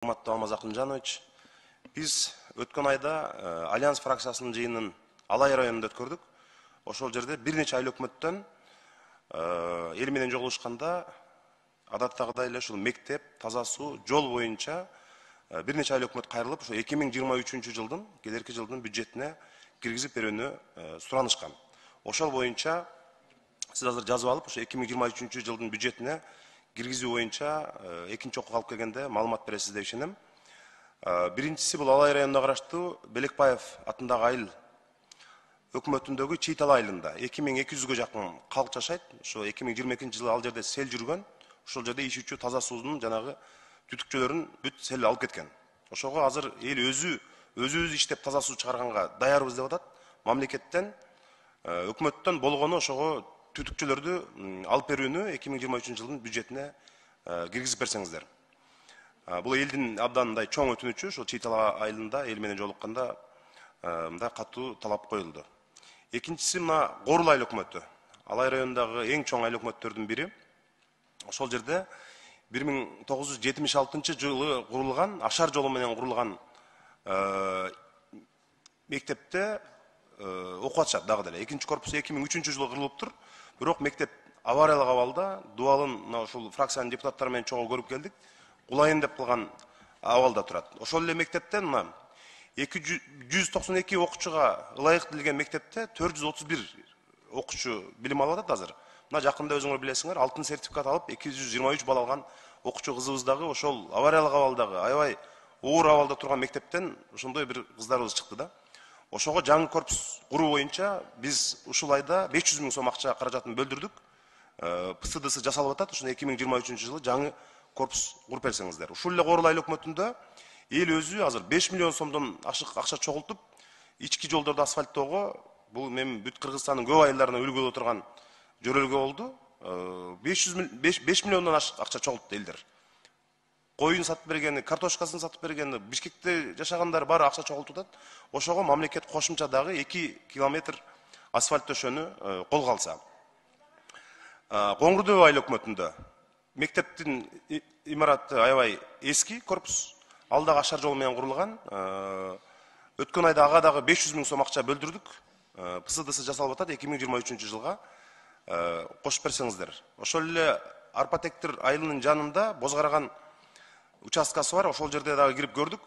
Урматтуу Алмаз Акынжанович, биз өткөн айда Альянс фракциясынын жыйынын Алай районунда өткөрдүк. Ошол жерде бир нече айыл өкмөттөн эл менен жолугушканда адаттагыдай эле ушул мектеп, таза суу, жол боюнча бир нече айыл өкмөт кайрылып, ошо 2023 жылдын, келерки жылдын бюджетине киргизип берүүнү суранышкан. Ошол боюнча сиз азыр жазып алып, ошо 2023 жылдын бюджетине киргизүү боюнча экинчи окууга алып келгенде маалымат бересиз деп ишенем. Биринчиси бул Алай районуна караштуу Белекбаев атындагы айыл өкмөтүндөгү Чыйтал айылында 2200ге жакын калк жашайт. Ошо 2022 жылы ал жерде сел жүргөн. Ошол жерде ичүүчү таза суунун жанагы түтүкчөлөрүн бүт сел алып кеткен. Ошого азыр эл өзүбүз иштеп таза суу чыгарганга даярбыз деп атат. Мамлекеттен, өкмөттөн болгону ошого түтүкчөлөрдү алып берүүнү 2023 жылдын бюджетине киргизип берсеңиздер. Бул элдин абдан мындай чоң өтүнүчү, ошол Чыйтал айылында эл менен жолукканда мындай катуу талап коюлду. Экинчиси мына Горул айыл өкмөтү. Алай районундагы эң чоң айыл өкмөттөрдүн бири. Ошол жерде 1976 жылы курулган, Ашар жолу менен курулган мектепте окуп атышат дагы деле. Экинчи корпус 2003 жылы курулуптур. Бирок мектеп авариялык абалда, дубалын мына ушул фракциянын депутаттары менен чогуу көрүп келдик. Кулайын деп калган абалда турат. Ошол эле мектептен мына 192 окуучуга ылайык делген мектепте 431 окуучу билим алып атат азыр. Мына жакында өзүңөр билесиңер, алтын сертификат алып 223 балл алган окуучу кызыбыз дагы ошол авариялык абалдагы, аябай оор абалда турган мектептен ошондой бир кыздарыбыз чыкты да. Ошого жаңы корпус куруу боюнча биз ушул айда 500 миң сом акча каражатын бөлдүрдүк. ПСДсы жасалып атат. Ошону 2023 жылы жаңы корпус куруп берсеңиздер. Ушул эле Горул айыл өкмөтүндө эл өзү азыр 5 миллион сомдон ашык акча чогултуп, ички жолдорду асфальттоого, бул мен бүт Кыргызстандын көп айылдарына үлгү боло турган жөрөлгө болду. 5 миллиондон ашык акча чогултtu элдер. Коюн сатып бергени, картошкасын сатып бергени, Бишкекте жашагандар баары акча чогултуп атат. Ошого мамлекет кошумча дагы 2 километр асфальт төшөнү колго алса. Коңгурдөб айыл өкмөтүндө мектептин имараты аябай эски корпус, ал дагы Ашар жолу менен курулган. Өткөн айда ага дагы 500 миң сом акча бөлдүрдүк. ПСДсы жасалып атат 2023 жылга кошуп берсеңиздер. Ошол эле Арпатектир айылынын жанында Бозгараган участкасы бар. Ошол жерде дагы кирип көрдүк.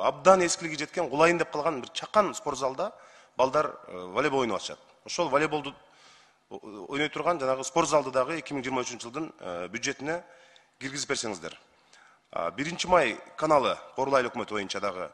Абдан эскилиги жеткен, кулайын деп калган бир чакан спорт залда балдар волейбол ойноп атышат. Ошол волейболду ойной турган жанагы спорт залды дагы 2023 жылдын бюджетине киргизип берсеңиздер. 1 май каналы Горул айыл өкмөтү боюнча дагы